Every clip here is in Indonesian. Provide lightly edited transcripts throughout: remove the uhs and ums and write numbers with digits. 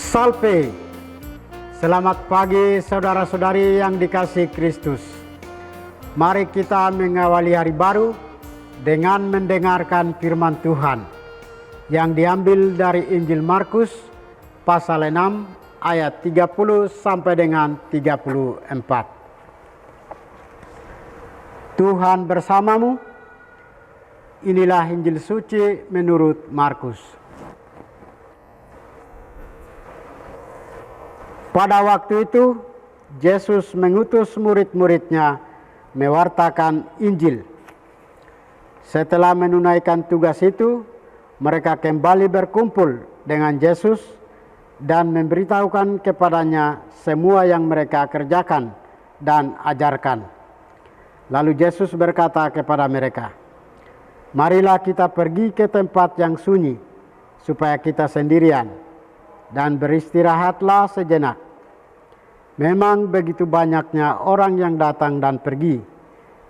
Salve, selamat pagi saudara-saudari yang dikasihi Kristus. Mari kita mengawali hari baru dengan mendengarkan firman Tuhan yang diambil dari Injil Markus pasal 6 ayat 30 sampai dengan 34. Tuhan bersamamu. Inilah Injil suci menurut Markus. Pada waktu itu, Yesus mengutus murid-muridnya mewartakan Injil. Setelah menunaikan tugas itu, mereka kembali berkumpul dengan Yesus dan memberitahukan kepadanya semua yang mereka kerjakan dan ajarkan. Lalu Yesus berkata kepada mereka, "Marilah kita pergi ke tempat yang sunyi, supaya kita sendirian, dan beristirahatlah sejenak. Memang begitu banyaknya orang yang datang dan pergi,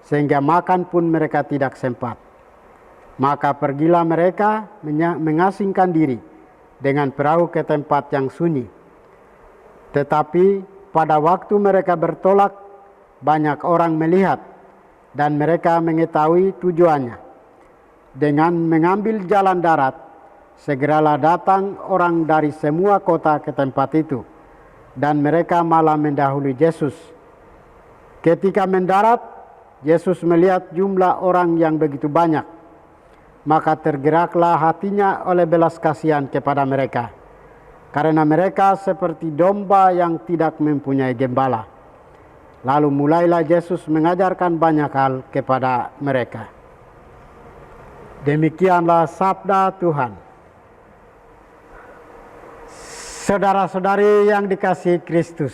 sehingga makan pun mereka tidak sempat. Maka pergilah mereka mengasingkan diri dengan perahu ke tempat yang sunyi. Tetapi pada waktu mereka bertolak, banyak orang melihat, dan mereka mengetahui tujuannya. Dengan mengambil jalan darat, segeralah datang orang dari semua kota ke tempat itu, dan mereka malah mendahului Yesus. Ketika mendarat, Yesus melihat jumlah orang yang begitu banyak, maka tergeraklah hatinya oleh belas kasihan kepada mereka, karena mereka seperti domba yang tidak mempunyai gembala. Lalu mulailah Yesus mengajarkan banyak hal kepada mereka." Demikianlah sabda Tuhan. Saudara-saudari yang dikasihi Kristus,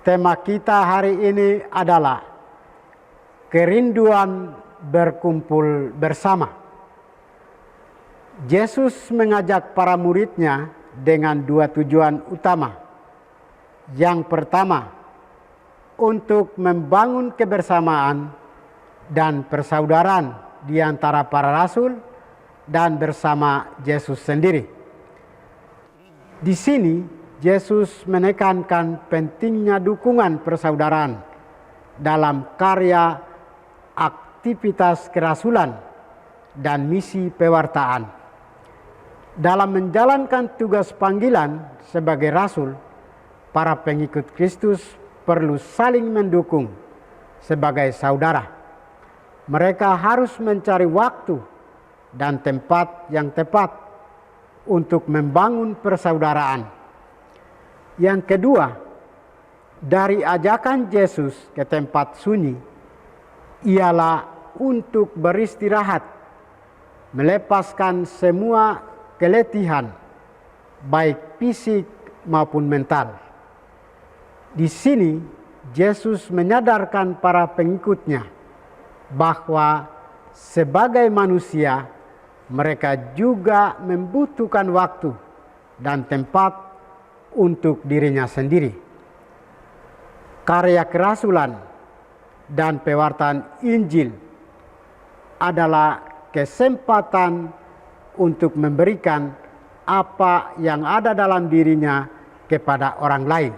tema kita hari ini adalah kerinduan berkumpul bersama. Yesus mengajak para muridnya dengan dua tujuan utama. Yang pertama, untuk membangun kebersamaan dan persaudaraan di antara para rasul dan bersama Yesus sendiri. Di sini Yesus menekankan pentingnya dukungan persaudaraan dalam karya aktivitas kerasulan dan misi pewartaan. Dalam menjalankan tugas panggilan sebagai rasul, para pengikut Kristus perlu saling mendukung sebagai saudara. Mereka harus mencari waktu dan tempat yang tepat untuk membangun persaudaraan. Yang kedua, dari ajakan Yesus ke tempat sunyi ialah untuk beristirahat, melepaskan semua keletihan, baik fisik maupun mental. Di sini Yesus menyadarkan para pengikutnya bahwa sebagai manusia mereka juga membutuhkan waktu dan tempat untuk dirinya sendiri. Karya kerasulan dan pewartaan Injil adalah kesempatan untuk memberikan apa yang ada dalam dirinya kepada orang lain.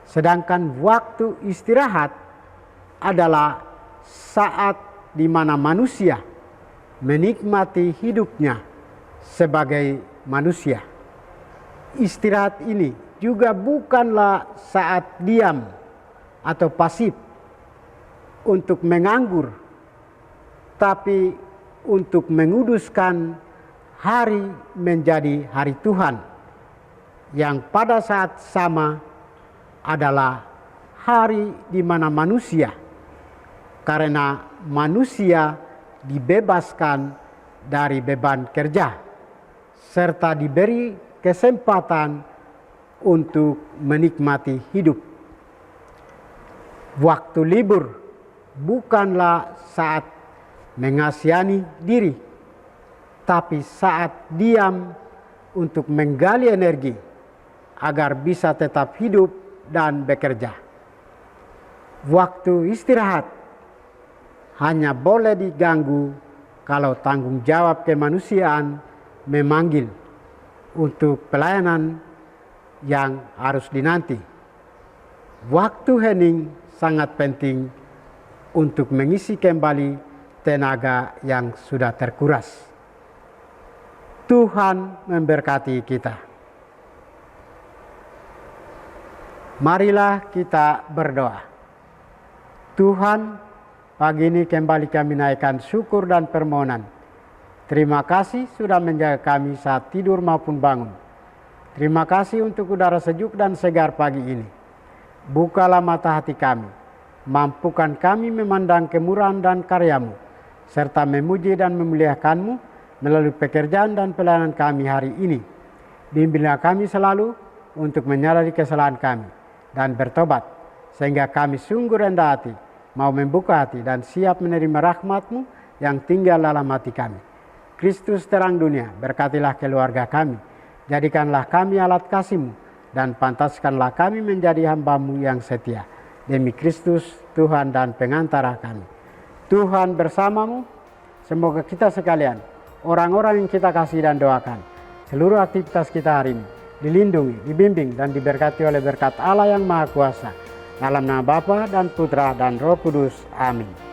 Sedangkan waktu istirahat adalah saat di mana manusia menikmati hidupnya sebagai manusia. Istirahat ini juga bukanlah saat diam atau pasif untuk menganggur, tapi untuk menguduskan hari menjadi hari Tuhan, yang pada saat sama adalah hari di mana manusia, karena manusia dibebaskan dari beban kerja, serta diberi kesempatan untuk menikmati hidup. Waktu libur bukanlah saat mengasihani diri, tapi saat diam untuk menggali energi agar bisa tetap hidup dan bekerja. Waktu istirahat hanya boleh diganggu kalau tanggung jawab kemanusiaan memanggil, untuk pelayanan yang harus dinanti. Waktu hening sangat penting untuk mengisi kembali tenaga yang sudah terkuras. Tuhan memberkati kita. Marilah kita berdoa. Tuhan, pagi ini kembali kami naikkan syukur dan permohonan. Terima kasih sudah menjaga kami saat tidur maupun bangun. Terima kasih untuk udara sejuk dan segar pagi ini. Bukalah mata hati kami. Mampukan kami memandang kemurahan dan karya-Mu, serta memuji dan memuliakan-Mu melalui pekerjaan dan pelayanan kami hari ini. Bimbinglah kami selalu untuk menyadari kesalahan kami dan bertobat, sehingga kami sungguh rendah hati, mau membuka hati dan siap menerima rahmat-Mu yang tinggal dalam hati kami. Kristus terang dunia, berkatilah keluarga kami, jadikanlah kami alat kasih-Mu, dan pantaskanlah kami menjadi hamba-Mu yang setia. Demi Kristus, Tuhan dan pengantara kami. Tuhan bersamamu, semoga kita sekalian, orang-orang yang kita kasih dan doakan, seluruh aktivitas kita hari ini, dilindungi, dibimbing, dan diberkati oleh berkat Allah yang Maha Kuasa. Dalam nama Bapa dan Putra dan Roh Kudus. Amin.